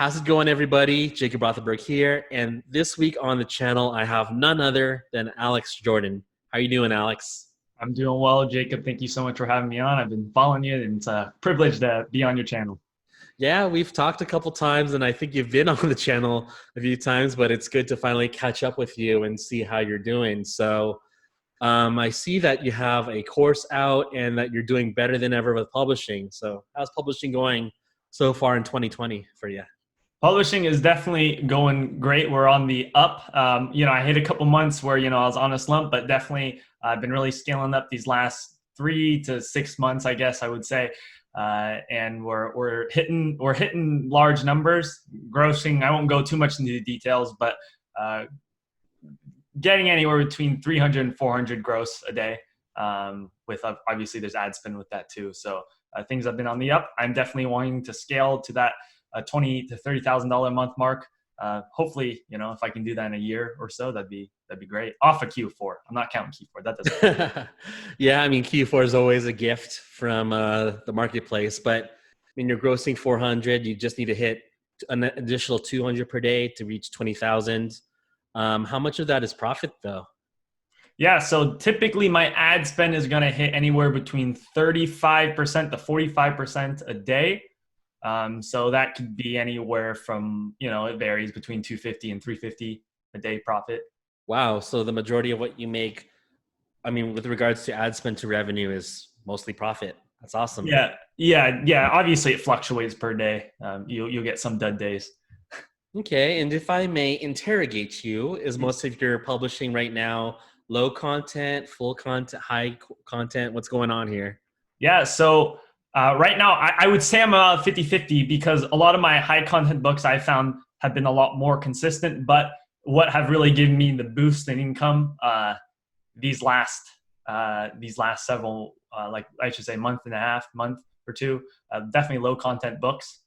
How's it going, everybody? Jacob Rothenberg here, and this week on the channel, I have none other than Alex Jordan. How you doing, Alex? I'm doing well, Jacob. Thank you so much for having me on. I've been following you, and it's a privilege to be on your channel. Yeah, we've talked a couple times, and I think you've been on the channel a few times, but it's good to finally catch up with you and see how you're doing. So I see that you have a course out and that you're doing better than ever with publishing. So how's publishing going so far in 2020 for you? Publishing is definitely going great. We're on the up. I hit a couple months where I was on a slump, but definitely I've been really scaling up these last 3 to 6 months, I guess I would say. And we're hitting large numbers, grossing. I won't go too much into the details, but getting anywhere between 300 and 400 gross a day. With obviously there's ad spend with that too. So things have been on the up. I'm definitely wanting to scale to that $20,000 to $30,000 a month mark. Hopefully, if I can do that in a year or so, that'd be great. Off of Q4, I'm not counting Q4. That doesn't. Yeah, I mean Q4 is always a gift from the marketplace, but I mean you're grossing 400. You just need to hit an additional 200 per day to reach 20,000. How much of that is profit though? Yeah, so typically my ad spend is going to hit anywhere between 35% to 45% a day. So that could be anywhere from, it varies between 250 and 350 a day profit. Wow, so the majority of what you make, I mean, with regards to ad spend to revenue is mostly profit. That's awesome. Yeah. Obviously it fluctuates per day. You'll get some dud days. Okay, and if I may interrogate you, is most of your publishing right now low content, full content, high content? What's going on here? Yeah, so right now I would say I'm about 50-50 because a lot of my high content books I found have been a lot more consistent, but what have really given me the boost in income these last several, like I should say month or two, definitely low content books.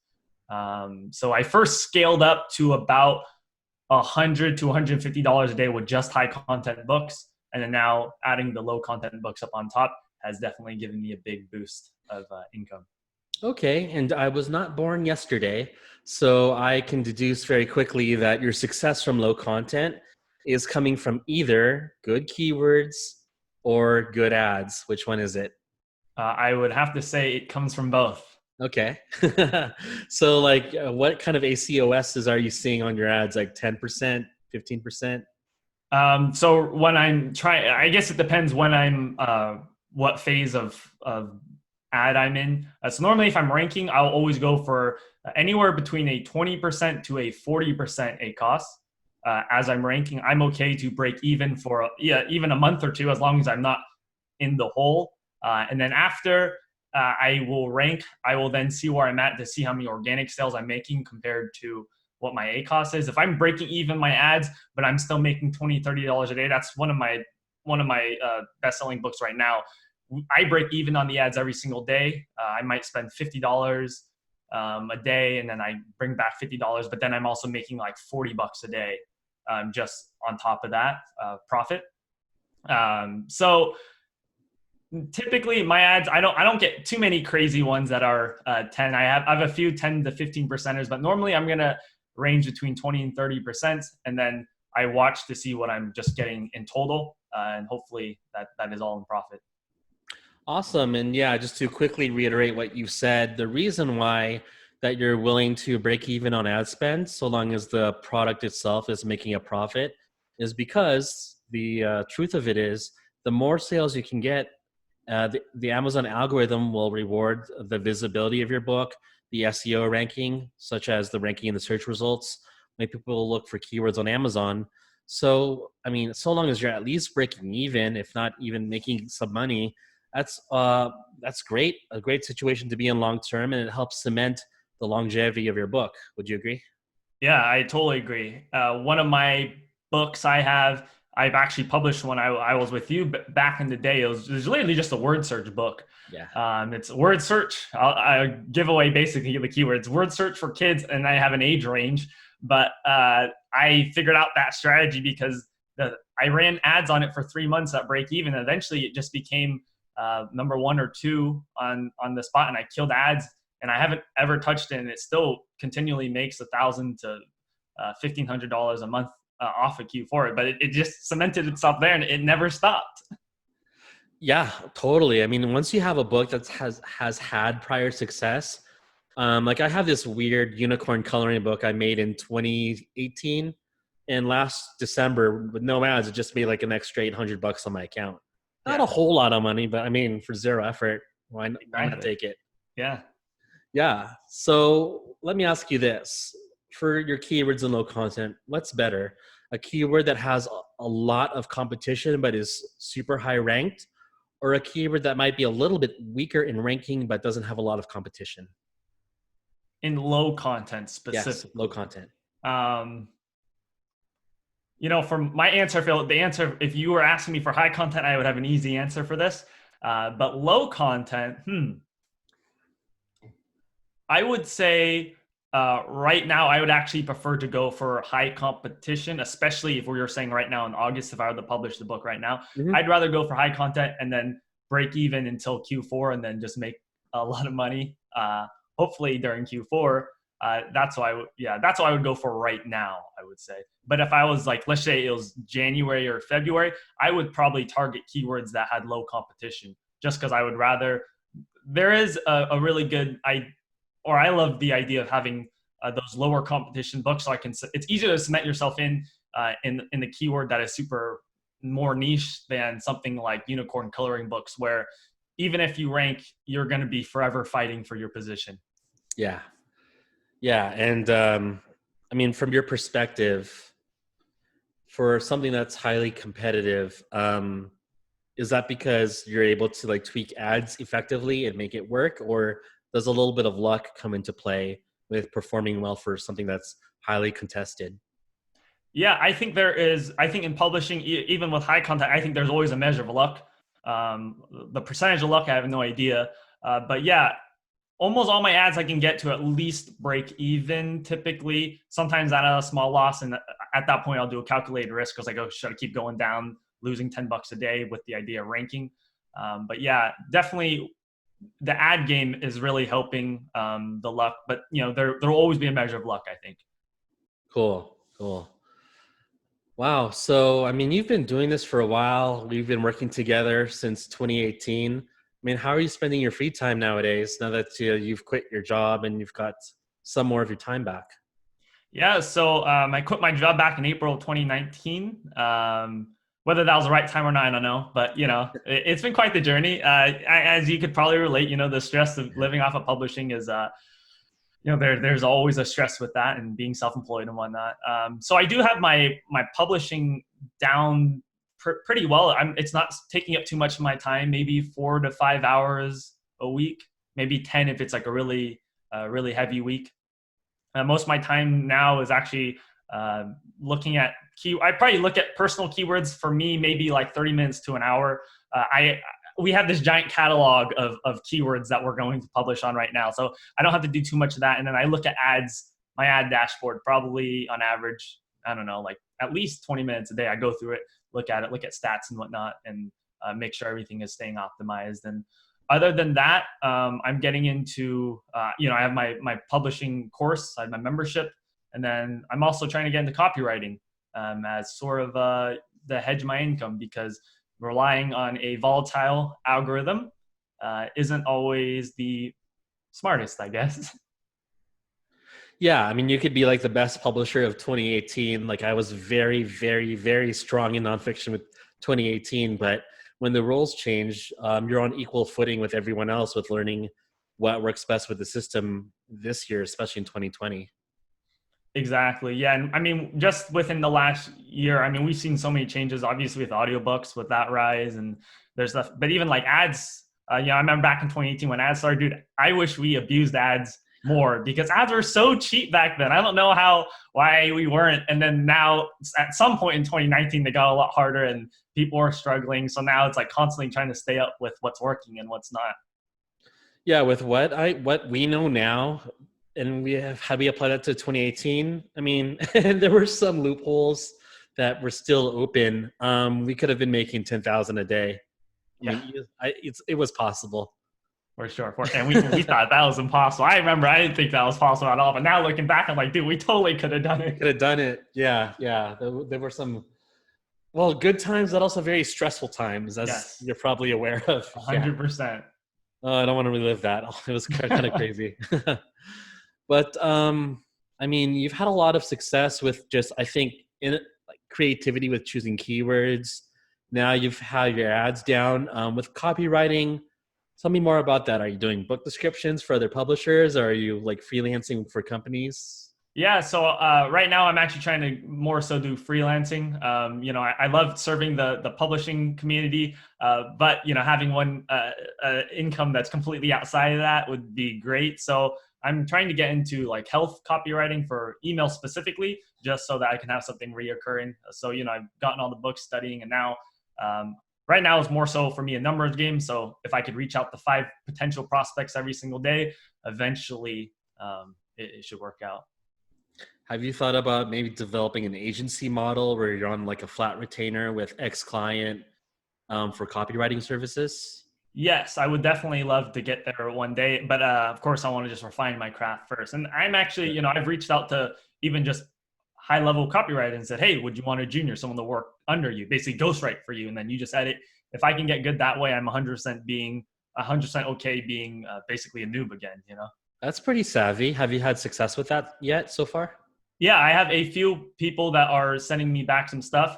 So I first scaled up to about $100 to $150 a day with just high content books. And then now adding the low content books up on top has definitely given me a big boost of income. Okay, and I was not born yesterday, so I can deduce very quickly that your success from low content is coming from either good keywords or good ads. Which one is it? I would have to say it comes from both. Okay. So like what kind of ACOSs are you seeing on your ads? Like 10%, 15%? So when I'm trying, I guess it depends when I'm, what phase of ad I'm in. So normally if I'm ranking, I'll always go for anywhere between a 20% to a 40% ACOS. As I'm ranking, I'm okay to break even for even a month or two, as long as I'm not in the hole. And then after I will rank, I will then see where I'm at to see how many organic sales I'm making compared to what my ACOS is. If I'm breaking even my ads, but I'm still making $20, $30 a day, that's one of my best-selling books right now. I break even on the ads every single day. I might spend $50 a day, and then I bring back $50, but then I'm also making like $40 a day just on top of that profit. So typically my ads, I don't get too many crazy ones that are 10. I have a few 10 to 15%ers, but normally I'm gonna range between 20 and 30%, and then I watch to see what I'm just getting in total, and hopefully that is all in profit. Awesome. And yeah, just to quickly reiterate what you said, the reason why that you're willing to break even on ad spend, so long as the product itself is making a profit, is because the truth of it is the more sales you can get, the Amazon algorithm will reward the visibility of your book, the SEO ranking, such as the ranking in the search results, make people look for keywords on Amazon. So, I mean, so long as you're at least breaking even, if not even making some money, that's great. A great situation to be in long term, and it helps cement the longevity of your book. Would you agree? Yeah, I totally agree. One of my books I've actually published when I was with you back in the day. It was literally just a word search book. Yeah. It's word search. I give away basically the keywords. Word search for kids, and I have an age range. But I figured out that strategy because I ran ads on it for 3 months at break even. Eventually, it just became number 1 or 2 on the spot, and I killed ads. and I haven't ever touched it, and it still continually makes $1,000 to $1,500 a month off of Q4. But it just cemented itself there, and it never stopped. Yeah, totally. I mean, once you have a book that has had prior success, like I have this weird unicorn coloring book I made in 2018, and last December with no ads, it just made like an extra $800 on my account. Not a whole lot of money, but I mean, for zero effort, why not take it? Yeah. Yeah. So let me ask you this: for your keywords and low content, what's better? A keyword that has a lot of competition but is super high ranked, or a keyword that might be a little bit weaker in ranking but doesn't have a lot of competition? In low content specifically. Yes, low content. For my answer, Phil, the answer, if you were asking me for high content, I would have an easy answer for this. But low content, I would say right now, I would actually prefer to go for high competition, especially if we were saying right now in August, if I were to publish the book right now, I'd rather go for high content and then break even until Q4 and then just make a lot of money, hopefully during Q4. That's why I would go for right now, I would say. But if I was like, let's say it was January or February, I would probably target keywords that had low competition, just because I would rather. There is a really good, I love the idea of having those lower competition books, so it's easier to cement yourself in the keyword that is super more niche than something like unicorn coloring books, where even if you rank, you're going to be forever fighting for your position. Yeah. Yeah. And I mean, from your perspective, for something that's highly competitive, is that because you're able to like tweak ads effectively and make it work, or does a little bit of luck come into play with performing well for something that's highly contested? Yeah, I think in publishing, even with high content, I think there's always a measure of luck. The percentage of luck, I have no idea. But yeah, almost all my ads I can get to at least break even typically. Sometimes at a small loss, and at that point I'll do a calculated risk because I go, should I keep going down, losing $10 a day with the idea of ranking? But yeah, definitely the ad game is really helping the luck. But there'll always be a measure of luck, I think. Cool. Wow. So, I mean, you've been doing this for a while. We've been working together since 2018. I mean, how are you spending your free time nowadays now that you've quit your job and you've got some more of your time back? Yeah, so I quit my job back in April 2019. Whether that was the right time or not, I don't know. But, it's been quite the journey. As you could probably relate, the stress of living off of publishing is, there's always a stress with that and being self-employed and whatnot. So I do have my publishing down pretty well. It's not taking up too much of my time, maybe 4 to 5 hours a week, maybe 10 if it's like a really heavy week. Most of my time now is actually looking at I probably look at personal keywords for me, maybe like 30 minutes to an hour. We have this giant catalog of keywords that we're going to publish on right now. So I don't have to do too much of that. And then I look at ads, my ad dashboard, probably on average, I don't know, like at least 20 minutes a day. I go through it, look at stats and whatnot, and make sure everything is staying optimized. And other than that, I'm getting into, I have my publishing course, I have my membership, and then I'm also trying to get into copywriting as sort of the hedge my income, because relying on a volatile algorithm isn't always the smartest, I guess. Yeah, I mean, you could be like the best publisher of 2018. Like I was very, very, very strong in nonfiction with 2018, but when the rules change, you're on equal footing with everyone else with learning what works best with the system this year, especially in 2020. Exactly. Yeah. And I mean, just within the last year, I mean, we've seen so many changes, obviously with audiobooks, with that rise, and there's stuff, but even like ads, I remember back in 2018 when ads started, dude, I wish we abused ads more, because ads were so cheap back then. I don't know why we weren't. And then now at some point in 2019, they got a lot harder and people are struggling. So now it's like constantly trying to stay up with what's working and what's not. Yeah. With what we know now, and we applied that to 2018. I mean, there were some loopholes that were still open. We could have been making 10,000 a day. I mean, it was possible. For sure. And we thought that was impossible. I remember I didn't think that was possible at all. But now looking back, I'm like, dude, we totally could have done it. Could have done it. Yeah, yeah. There were some, well, good times, but also very stressful times, as Yes, you're probably aware of. Yeah. 100%. Oh, I don't want to relive that. It was kind of crazy. But I mean, you've had a lot of success with just, I think, in like creativity with choosing keywords. Now you've had your ads down with copywriting. Tell me more about that. Are you doing book descriptions for other publishers, or are you like freelancing for companies? Yeah, so right now I'm actually trying to more so do freelancing. I love serving the publishing community, but having one income that's completely outside of that would be great. So I'm trying to get into like health copywriting for email specifically, just so that I can have something reoccurring. So I've gotten all the books studying, and now right now is more so for me a numbers game. So if I could reach out to 5 potential prospects every single day, eventually it should work out. Have you thought about maybe developing an agency model where you're on like a flat retainer with X client for copywriting services? Yes, I would definitely love to get there one day, but of course I want to just refine my craft first. And I'm actually, I've reached out to even just high level copywriters and said, hey, would you want a junior, someone to work under you, basically ghostwrite for you, and then you just edit. If I can get good that way, I'm 100% okay being basically a noob again. That's pretty savvy. Have you had success with that yet so far? Yeah, I have a few people that are sending me back some stuff.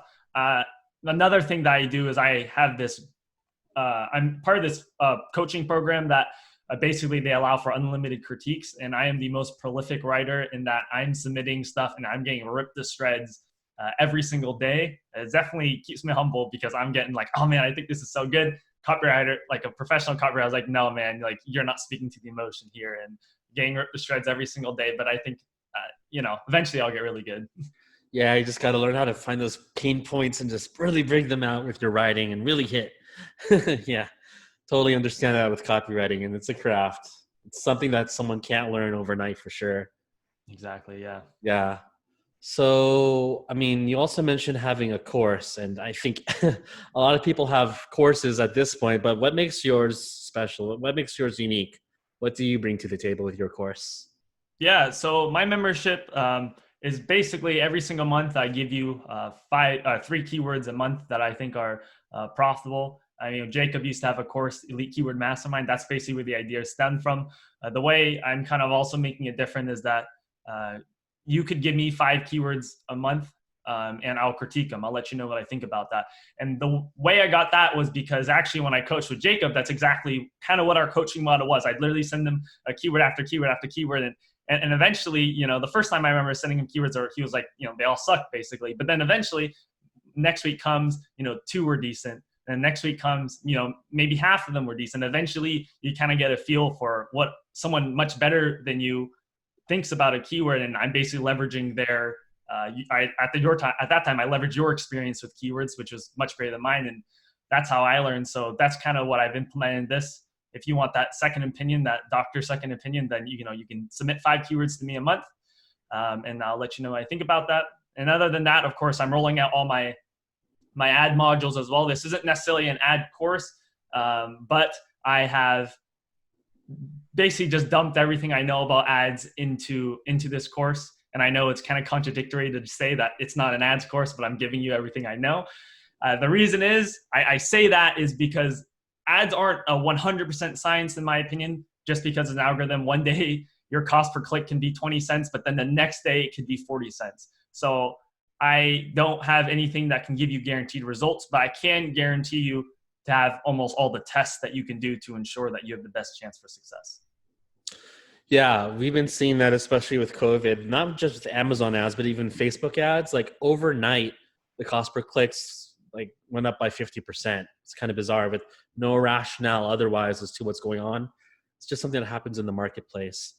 Another thing that I do is I have this, I'm part of this coaching program that basically they allow for unlimited critiques. And I am the most prolific writer in that I'm submitting stuff and I'm getting ripped to shreds every single day. It definitely keeps me humble because I'm getting like, oh man, I think this is so good. Copywriter, like a professional copywriter, I was like, no, man, like you're not speaking to the emotion here, and getting ripped to shreds every single day. But I think eventually I'll get really good. Yeah, you just got to learn how to find those pain points and just really bring them out with your writing and really hit. Yeah, totally understand that with copywriting, and it's a craft. It's something that someone can't learn overnight for sure. Exactly. Yeah. Yeah. So, I mean, you also mentioned having a course, and I think a lot of people have courses at this point, but what makes yours special? What makes yours unique? What do you bring to the table with your course? Yeah. So my membership is basically every single month I give you 3 keywords a month that I think are profitable. I mean, Jacob used to have a course, Elite Keyword Mastermind. That's basically where the idea stemmed from. The way I'm kind of also making it different is that you could give me 5 keywords a month and I'll critique them. I'll let you know what I think about that. And the way I got that was because actually when I coached with Jacob, that's exactly kind of what our coaching model was. I'd literally send them a keyword after keyword after keyword. And eventually, the first time I remember sending him keywords, or he was like, they all suck basically. But then eventually next week comes, 2 were decent. And next week comes, maybe half of them were decent. Eventually you kind of get a feel for what someone much better than you thinks about a keyword. And I'm basically leveraging their, at that time, I leveraged your experience with keywords, which was much greater than mine. And that's how I learned. So that's kind of what I've implemented in this. If you want that second opinion, that doctor's second opinion, then you can submit 5 keywords to me a month, and I'll let you know what I think about that. And other than that, of course, I'm rolling out all my ad modules as well. This isn't necessarily an ad course, but I have basically just dumped everything I know about ads into this course. And I know it's kind of contradictory to say that it's not an ads course, but I'm giving you everything I know. The reason is I say that is because ads aren't a 100% science, in my opinion. Just because of an algorithm, one day your cost per click can be 20 cents, but then the next day it could be 40 cents. So I don't have anything that can give you guaranteed results, but I can guarantee you to have almost all the tests that you can do to ensure that you have the best chance for success. Yeah, we've been seeing that, especially with COVID, not just with Amazon ads, but even Facebook ads. Like overnight, the cost per clicks like went up by 50%. It's kind of bizarre, but no rationale otherwise as to what's going on. It's just something that happens in the marketplace.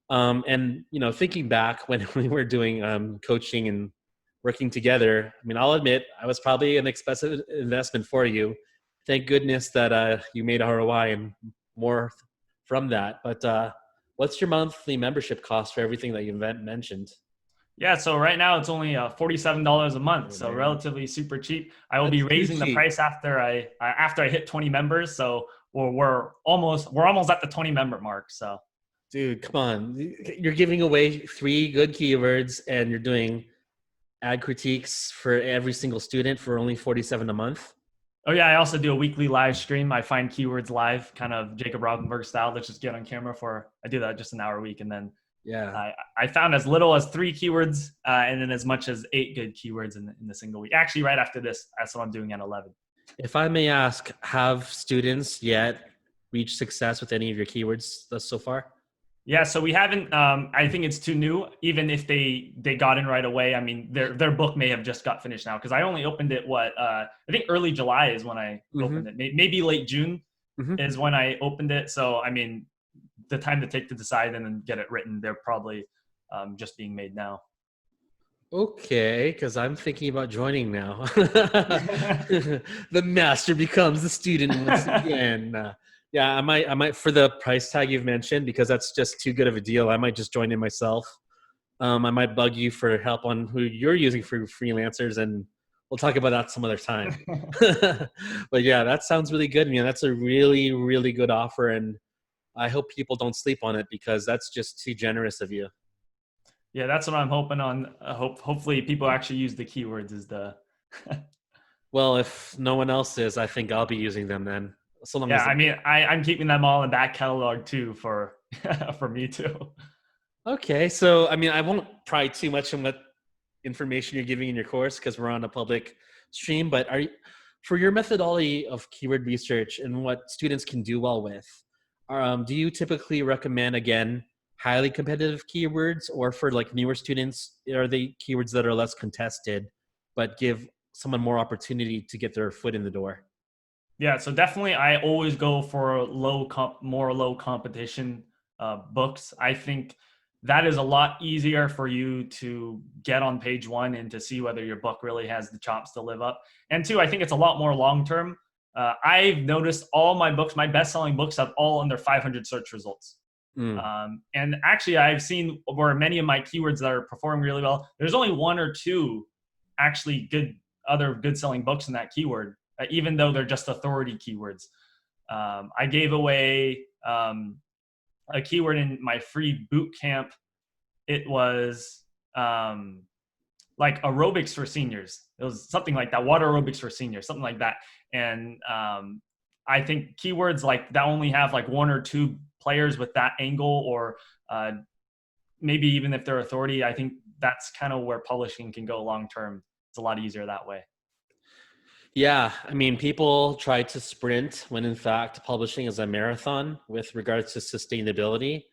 And thinking back when we were doing coaching and working together, I mean, I'll admit I was probably an expensive investment for you. Thank goodness that you made ROI and more from that. But what's your monthly membership cost for everything that you mentioned? Yeah, so right now it's only $47 a month, so relatively super cheap. I will be raising the price after I hit 20 members. So we're almost at the 20 member mark. So Dude, come on. You're giving away 3 good keywords and you're doing ad critiques for every single student for only 47 a month. oh yeah, I also do a weekly live stream. I find keywords live, kind of Jacob Rothenberg style. Let's just get on camera I do that just an hour a week. And then Yeah. I found as little as 3 keywords and then as much as 8 good keywords in the single week. Actually, right after this, that's what I'm doing at 11. If I may ask, have students yet reached success with any of your keywords thus so far? Yeah, so we haven't. I think it's too new. Even if they got in right away, I mean, their book may have just got finished now because I only opened it. I think early July is when I opened it. Maybe late June is when I opened it. So I mean, the time to take to decide and then get it written, they're probably just being made now. Okay, because I'm thinking about joining now. The master becomes the student once again. Yeah, I might for the price tag you've mentioned, because that's just too good of a deal. I might just join in myself. I might bug you for help on who you're using for freelancers, and we'll talk about that some other time. But yeah, that sounds really good. Man, that's a really, really good offer, and I hope people don't sleep on it because that's just too generous of you. Yeah, that's what I'm hoping on. Hopefully, people actually use the keywords. Well, if no one else is, I think I'll be using them then. So long Yeah, as I mean, I'm keeping them all in the back catalog too for for me too. Okay, so I mean, I won't pry too much on what information you're giving in your course because we're on a public stream. But for your methodology of keyword research and what students can do well with, do you typically recommend again highly competitive keywords, or for like newer students, are they keywords that are less contested but give someone more opportunity to get their foot in the door? Yeah, so definitely, I always go for more low competition books. I think that is a lot easier for you to get on page 1 and to see whether your book really has the chops to live up. And 2, I think it's a lot more long term. I've noticed all my books, my best-selling books, have all under 500 search results. And actually, I've seen where many of my keywords that are performing really well, there's only 1 or 2 actually other good-selling books in that keyword, even though they're just authority keywords. I gave away a keyword in my free boot camp. It was like aerobics for seniors. It was something like that, water aerobics for seniors, something like that. And I think keywords like that only have like 1 or 2 players with that angle, or maybe even if they're authority, I think that's kind of where publishing can go long term. It's a lot easier that way. Yeah, I mean, people try to sprint when in fact publishing is a marathon with regards to sustainability.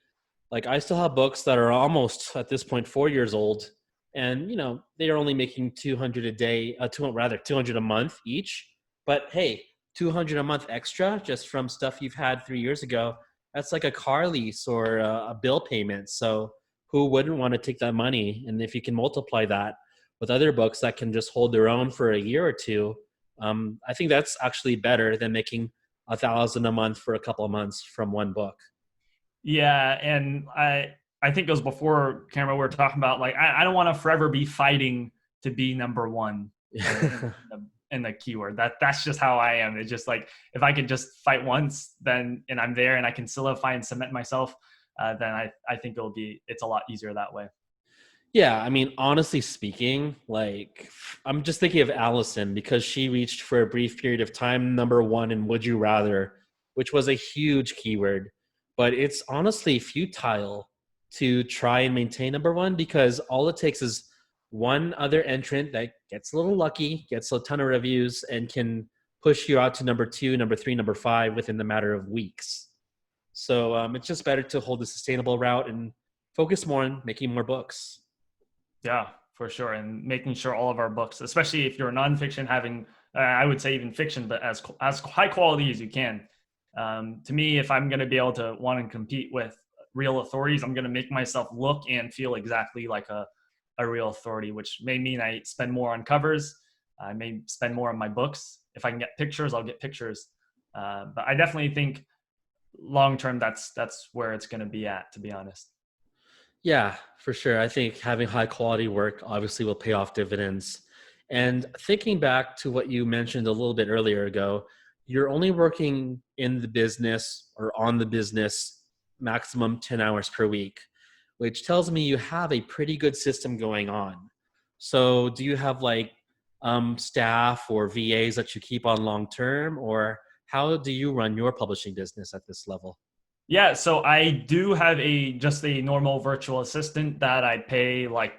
Like I still have books that are almost at this point 4 years old, and they are only making 200 a day, 200 a month each. But hey, 200 a month extra just from stuff you've had 3 years ago, that's like a car lease or a bill payment. So who wouldn't want to take that money? And if you can multiply that with other books that can just hold their own for a year or two, I think that's actually better than making 1,000 a month for a couple of months from one book. Yeah, and I think it was before camera we were talking about, like, I don't want to forever be fighting to be number 1 in the keyword. That's just how I am. It's just like, if I could just fight once, then and I'm there and I can solidify and cement myself, then I think it's a lot easier that way. Yeah, I mean, honestly speaking, like I'm just thinking of Allison because she reached for a brief period of time number 1 in Would You Rather, which was a huge keyword. But it's honestly futile to try and maintain number 1 because all it takes is one other entrant that gets a little lucky, gets a ton of reviews, and can push you out to number 2, number 3, number 5 within the matter of weeks. So it's just better to hold the sustainable route and focus more on making more books. Yeah, for sure. And making sure all of our books, especially if you're nonfiction, having, I would say even fiction, but as high quality as you can. To me, if I'm going to be able to want to compete with real authorities, I'm going to make myself look and feel exactly like a real authority, which may mean I spend more on covers. I may spend more on my books. If I can get pictures, I'll get pictures. But I definitely think long-term, that's where it's going to be at, to be honest. Yeah, for sure. I think having high quality work obviously will pay off dividends. And thinking back to what you mentioned a little bit earlier ago, you're only working in the business or on the business maximum 10 hours per week, which tells me you have a pretty good system going on. So do you have like staff or VAs that you keep on long term, or how do you run your publishing business at this level? Yeah, so I do have just a normal virtual assistant that I pay, like,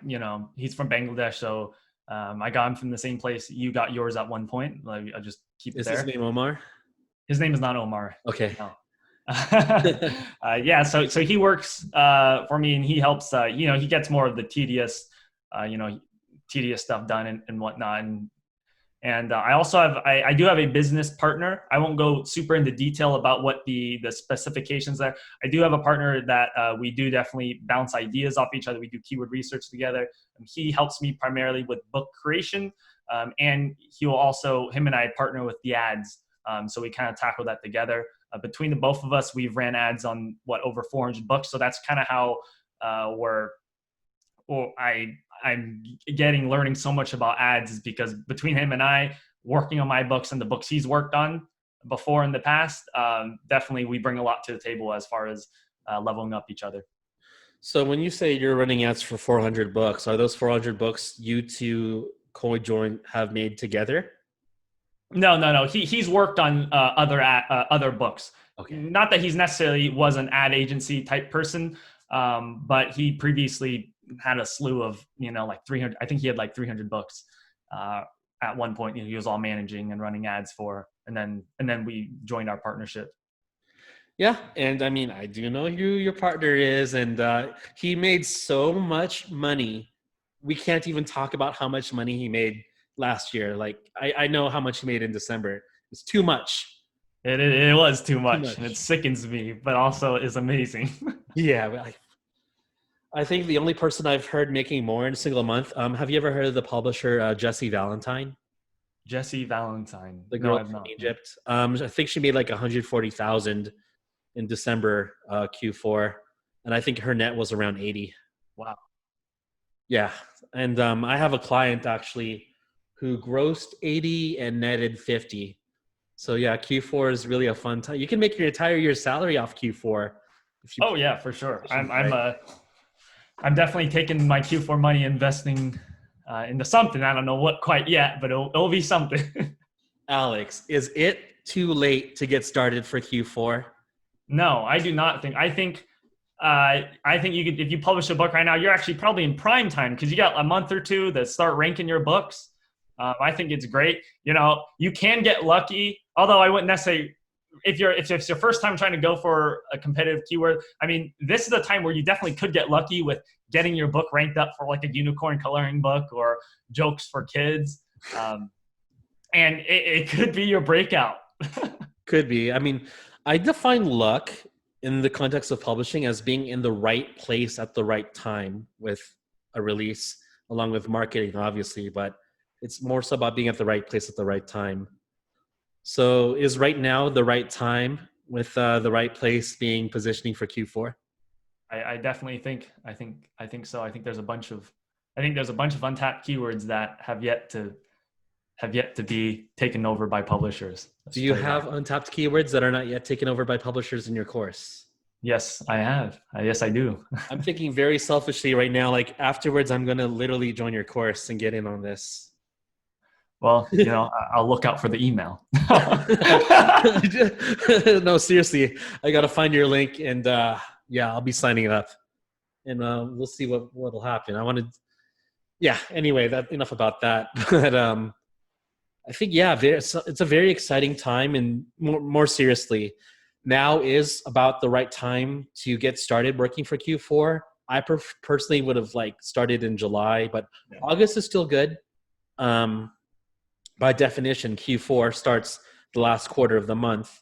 he's from Bangladesh, so I got him from the same place you got yours at one point. Like, I just keep it Is his there. name Omar? His name is not Omar. Okay. No. Yeah, so he works for me, and he helps. He gets more of the tedious stuff done and whatnot. And I also I do have a business partner. I won't go super into detail about what the specifications are. I do have a partner that we do definitely bounce ideas off each other. We do keyword research together. And he helps me primarily with book creation. And him and I partner with the ads. So we kind of tackle that together. Between the both of us, we've ran ads on over 400 books. So that's kind of how I'm learning so much about ads, is because between him and I working on my books and the books he's worked on before in the past, definitely we bring a lot to the table as far as leveling up each other. So when you say you're running ads for 400 books, are those 400 books you two co-joint have made together? No. He's worked on other books. Okay. Not that he's necessarily was an ad agency type person, but he previously had a slew of, like 300. I think he had like 300 books at one point. He was all managing and running ads for, and then we joined our partnership. Yeah, and I mean, I do know who your partner is, and he made so much money. We can't even talk about how much money he made last year. Like, I know how much he made in December. It's too much. It was too much. And it sickens me, but also is amazing. Yeah, I think the only person I've heard making more in a single month. Have you ever heard of the publisher Jessie Valentine? Jessie Valentine, the girl from Egypt. I think she made like 140,000 in December Q4, and I think her net was around 80. Wow. Yeah, and I have a client actually who grossed 80 and netted 50. So yeah, Q4 is really a fun time. You can make your entire year's salary off Q4. Oh yeah, for sure. I'm definitely taking my Q4 money, investing into something. I don't know what quite yet, but it'll be something. Alex, is it too late to get started for Q4? No, I do not think. I think you could, if you publish a book right now, you're actually probably in prime time, because you got a month or two to start ranking your books. I think it's great. You can get lucky, although I wouldn't necessarily. If it's your first time trying to go for a competitive keyword, I mean, this is a time where you definitely could get lucky with getting your book ranked up for like a unicorn coloring book or jokes for kids. And it could be your breakout. Could be. I mean, I define luck in the context of publishing as being in the right place at the right time with a release, along with marketing, obviously, but it's more so about being at the right place at the right time. So is right now the right time, with the right place being positioning for Q4? I definitely think so. I think there's a bunch of untapped keywords that have yet to be taken over by publishers. Do you have untapped keywords that are not yet taken over by publishers in your course? Yes, I have. Yes, I do. I'm thinking very selfishly right now, like afterwards, I'm going to literally join your course and get in on this. Well, I'll look out for the email. No, seriously, I got to find your link, and yeah, I'll be signing up, and we'll see what'll happen. Anyway, enough about that. But I think, yeah, it's a very exciting time, and more seriously, now is about the right time to get started working for Q4. I personally would have started in July, but yeah. August is still good. By definition, Q4 starts the last quarter of the month,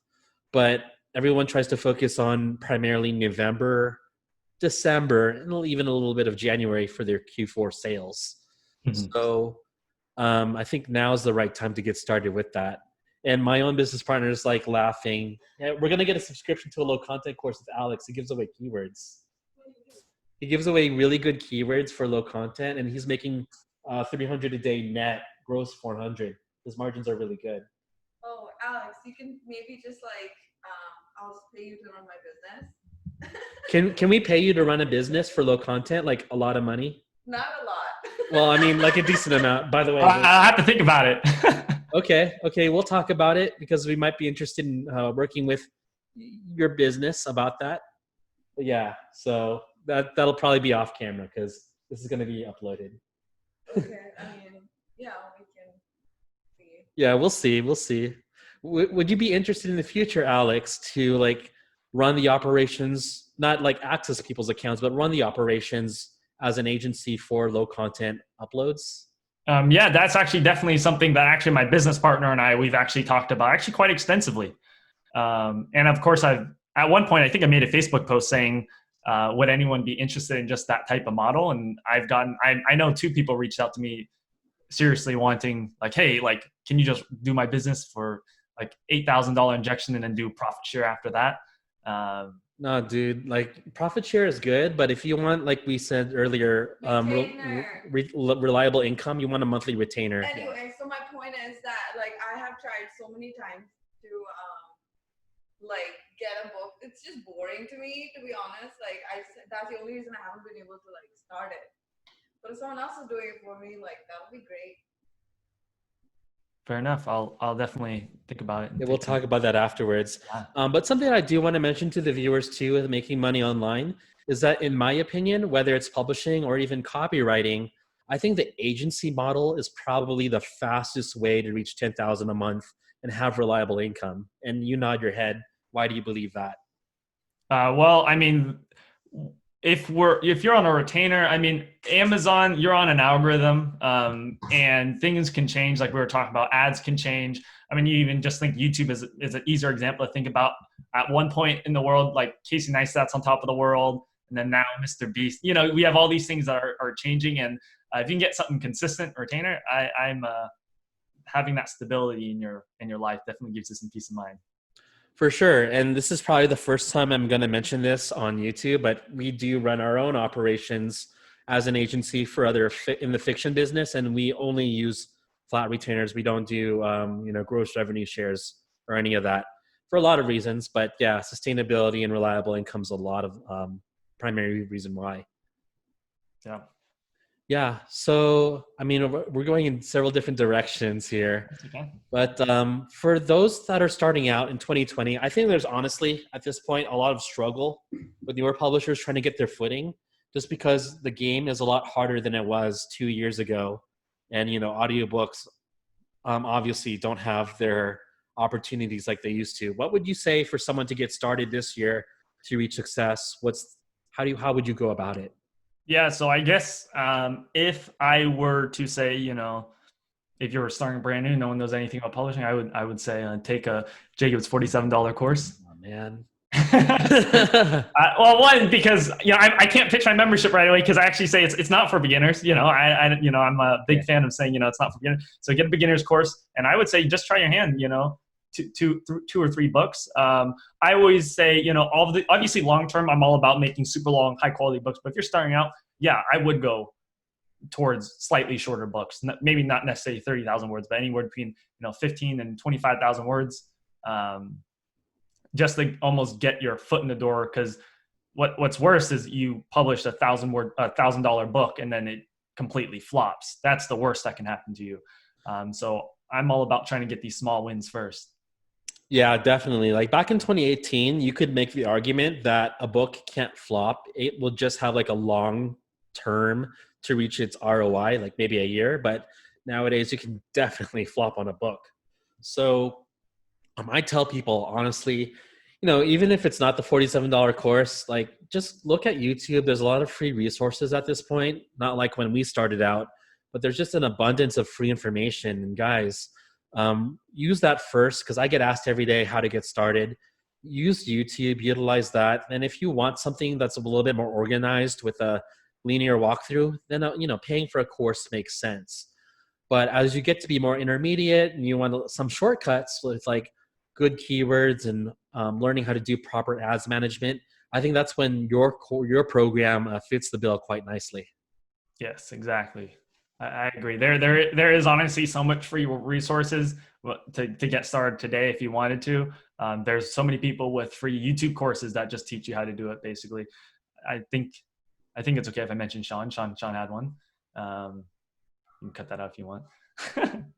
but everyone tries to focus on primarily November, December, and even a little bit of January for their Q4 sales. Mm-hmm. So I think now is the right time to get started with that. And my own business partner is laughing. Yeah, we're going to get a subscription to a low content course with Alex. He gives away keywords. He gives away really good keywords for low content, and he's making $300 a day net, gross 400. His margins are really good. Oh, Alex, you can maybe just like, I'll just pay you to run my business. Can we pay you to run a business for low content, like a lot of money? Not a lot. Well, I mean, like a decent amount. By the way, I'll have to think about it. okay, we'll talk about it because we might be interested in working with your business about that. But yeah, so that'll probably be off camera because this is going to be uploaded. Okay, I mean, yeah, we can see. Yeah, we'll see. We'll see. Would you be interested in the future, Alex, to like run the operations, not like access people's accounts, but run the operations as an agency for low content uploads? Yeah, that's actually definitely something that actually my business partner and we've actually talked about actually quite extensively. And of course, at one point, I think I made a Facebook post saying, would anyone be interested in just that type of model? And I know 2 people reached out to me seriously wanting like, hey, like, can you just do my business for like $8,000 injection and then do profit share after that? No, dude, like profit share is good, but if you want, like we said earlier, reliable income, you want a monthly retainer. Anyway, so my point is that like I have tried so many times to like get a book. It's just boring to me, to be honest. Like that's the only reason I haven't been able to like start it. But if someone else is doing it for me, like that would be great. Fair enough. I'll definitely think about it. Yeah, we'll talk about that afterwards. Yeah. But something I do want to mention to the viewers too with making money online is that in my opinion, whether it's publishing or even copywriting, I think the agency model is probably the fastest way to reach 10,000 a month and have reliable income. And you nod your head. Why do you believe that? Well, I mean, if you're on a retainer, I mean, Amazon, you're on an algorithm, and things can change. Like we were talking about, ads can change. I mean, you even just think YouTube is an easier example to think about. At one point in the world, like Casey Neistat's on top of the world, and then now Mr. Beast. You know, we have all these things that are changing, and if you can get something consistent, retainer, I'm having that stability in your life definitely gives you some peace of mind. For sure. And this is probably the first time I'm going to mention this on YouTube, but we do run our own operations as an agency for in the fiction business. And we only use flat retainers. We don't do, gross revenue shares or any of that for a lot of reasons. But yeah, sustainability and reliable income is a lot of primary reason why. Yeah. Yeah. So, I mean, we're going in several different directions here. That's okay. But for those that are starting out in 2020, I think there's honestly, at this point, a lot of struggle with newer publishers trying to get their footing just because the game is a lot harder than it was 2 years ago. And, audiobooks obviously don't have their opportunities like they used to. What would you say for someone to get started this year to reach success? How would you go about it? Yeah, so I guess if I were to say, if you were starting brand new, no one knows anything about publishing, I would say take a Jacob's $47 course. Oh man. Well, one, because I can't pitch my membership right away because I actually say it's not for beginners. I'm a big fan of saying it's not for beginners. So get a beginner's course, and I would say just try your hand. Two or three books. I always say, obviously long term, I'm all about making super long, high quality books. But if you're starting out, yeah, I would go towards slightly shorter books. Maybe not necessarily 30,000 words, but anywhere between 15 and 25,000 words, just to almost get your foot in the door. Because what's worse is you publish $1,000 book and then it completely flops. That's the worst that can happen to you. So I'm all about trying to get these small wins first. Yeah, definitely. Like back in 2018, you could make the argument that a book can't flop. It will just have like a long term to reach its ROI, like maybe a year. But nowadays you can definitely flop on a book. So I tell people, honestly, even if it's not the $47 course, like just look at YouTube. There's a lot of free resources at this point, not like when we started out, but there's just an abundance of free information. And guys, use that first, because I get asked every day how to get started. Use YouTube, utilize that. And if you want something that's a little bit more organized with a linear walkthrough, then paying for a course makes sense. But as you get to be more intermediate and you want some shortcuts with like good keywords and learning how to do proper ads management, I think that's when your program fits the bill quite nicely. Yes, exactly. I agree. There is honestly so much free resources to get started today if you wanted to. There's so many people with free YouTube courses that just teach you how to do it. Basically, I think it's okay if I mention Sean. Sean had one. You can cut that out if you want.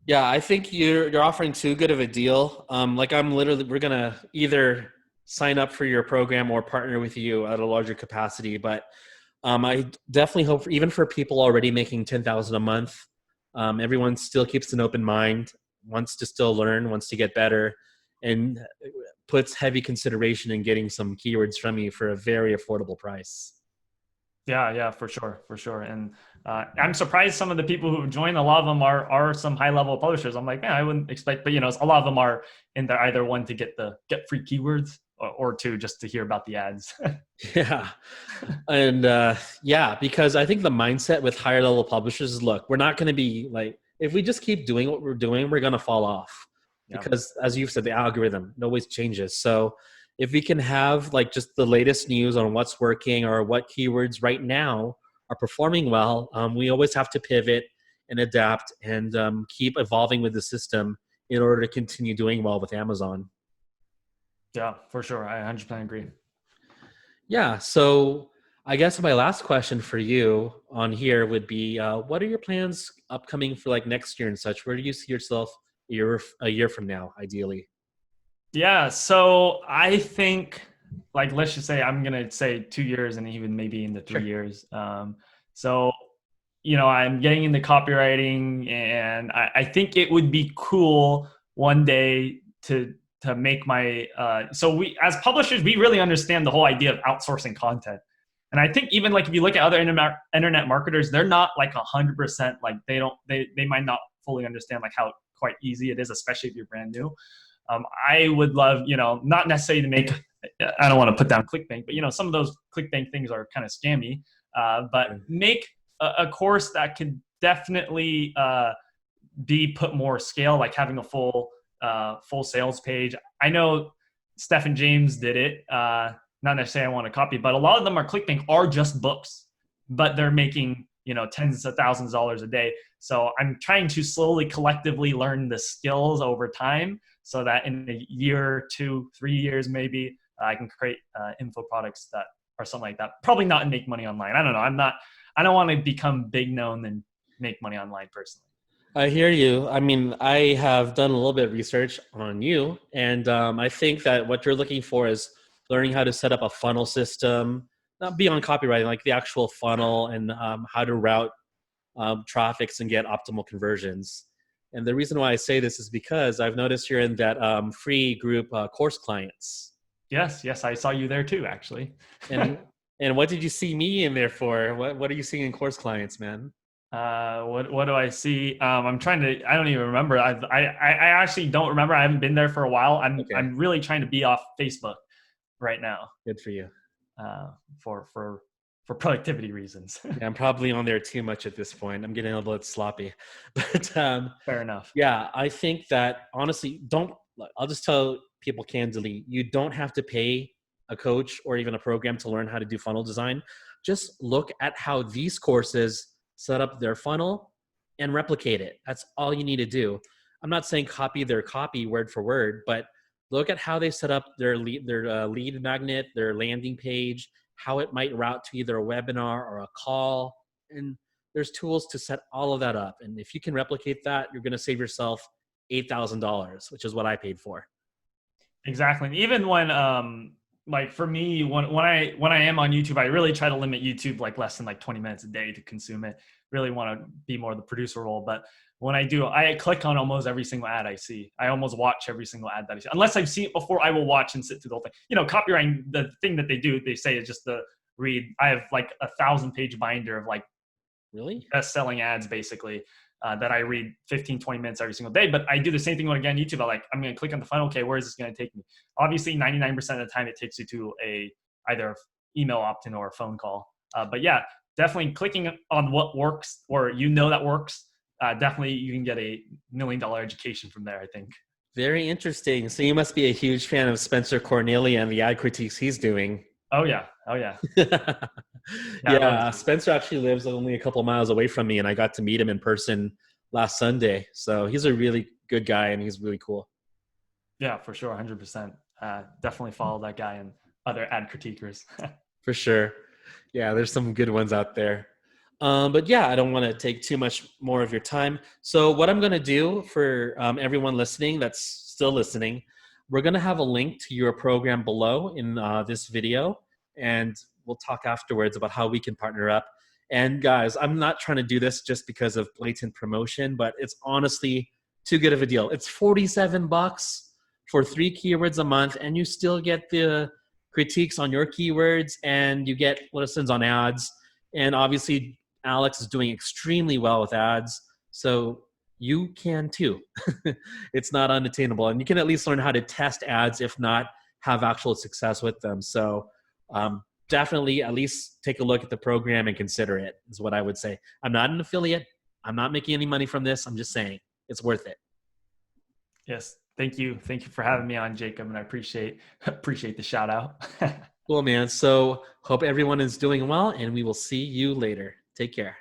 Yeah, I think you're offering too good of a deal. Like we're gonna either sign up for your program or partner with you at a larger capacity. But I definitely hope even for people already making 10,000 a month, everyone still keeps an open mind, wants to still learn, wants to get better, and puts heavy consideration in getting some keywords from you for a very affordable price. Yeah, for sure. And I'm surprised some of the people who join. A lot of them are some high level publishers. I'm like, man, I wouldn't expect, but a lot of them are in there either one to get free keywords or two just to hear about the ads. Yeah, and because I think the mindset with higher level publishers is, look, we're not going to be like, if we just keep doing what we're doing, we're going to fall off. Yeah. Because as you've said, the algorithm always changes. So if we can have like just the latest news on what's working or what keywords right now are performing well, we always have to pivot and adapt and keep evolving with the system in order to continue doing well with Amazon. Yeah, for sure. I 100% agree. Yeah. So I guess my last question for you on here would be, what are your plans upcoming for like next year and such? Where do you see yourself a year from now, ideally? Yeah, so I think, like, let's just say I'm gonna say 2 years and even maybe into 3 years. So, I'm getting into copywriting, and I think it would be cool one day to make my. So we, as publishers, we really understand the whole idea of outsourcing content, and I think even like if you look at other internet marketers, they're not like 100%. Like they might not fully understand like how quite easy it is, especially if you're brand new. I would love, not necessarily to make, I don't want to put down ClickBank, but, some of those ClickBank things are kind of scammy, but make a course that could definitely be put more scale, like having a full sales page. I know Steph and James did it. Not necessarily I want to copy, but a lot of them are ClickBank are just books, but they're making, tens of thousands of dollars a day. So I'm trying to slowly, collectively learn the skills over time so that in a year, 2, 3 years, maybe I can create info products that are something like that. Probably not make money online. I don't know. I don't want to become big known and make money online personally. I hear you. I mean, I have done a little bit of research on you, and I think that what you're looking for is learning how to set up a funnel system, not beyond copywriting, like the actual funnel and how to route traffics and get optimal conversions. And the reason why I say this is because I've noticed you're in that free group course clients. Yes, I saw you there too, actually. And what did you see me in there for? What are you seeing in course clients, man? What do I see? I'm trying to. I don't even remember. I actually don't remember. I haven't been there for a while. I'm really trying to be off Facebook right now. Good for you. For productivity reasons. Yeah, I'm probably on there too much at this point. I'm getting a little bit sloppy, but fair enough. Yeah, I think that honestly, I'll just tell people candidly, you don't have to pay a coach or even a program to learn how to do funnel design. Just look at how these courses set up their funnel and replicate it. That's all you need to do. I'm not saying copy their copy word for word, but look at how they set up their lead magnet, their landing page, how it might route to either a webinar or a call. And there's tools to set all of that up. And if you can replicate that, you're going to save yourself $8,000, which is what I paid for. Exactly. Even when, like for me, when I am on YouTube, I really try to limit YouTube like less than like 20 minutes a day to consume it. Really want to be more the producer role. But when I do, I click on almost every single ad I see. I almost watch every single ad that I see. Unless I've seen it before, I will watch and sit through the whole thing. Copywriting, the thing that they do, they say is just the read. I have like 1,000-page binder of like really best-selling ads basically that I read 15, 20 minutes every single day. But I do the same thing when I get on YouTube. I'm going to click on the funnel. Okay, where is this going to take me? Obviously, 99% of the time, it takes you to either email opt-in or a phone call. But yeah, definitely clicking on what works or that works. Definitely you can get $1 million education from there, I think. Very interesting. So you must be a huge fan of Spencer Cornelia and the ad critiques he's doing. Oh yeah. Yeah, I love Yeah, Jacob. Spencer actually lives only a couple miles away from me, and I got to meet him in person last Sunday. So he's a really good guy, and he's really cool. Yeah, for sure, 100%. Definitely follow that guy and other ad critiquers. For sure. Yeah, there's some good ones out there. But yeah, I don't want to take too much more of your time. So what I'm going to do for everyone listening that's still listening, we're going to have a link to your program below in this video, and we'll talk afterwards about how we can partner up. And guys, I'm not trying to do this just because of blatant promotion, but it's honestly too good of a deal. It's $47 for 3 keywords a month, and you still get the critiques on your keywords, and you get listens on ads. And obviously, Alex is doing extremely well with ads, so you can too. It's not unattainable, and you can at least learn how to test ads, if not have actual success with them. So definitely at least take a look at the program and consider it, is what I would say. I'm not an affiliate. I'm not making any money from this. I'm just saying it's worth it. Yes, thank you for having me on, Jacob, and I appreciate the shout out. Cool, man. So hope everyone is doing well, and we will see you later. Take care.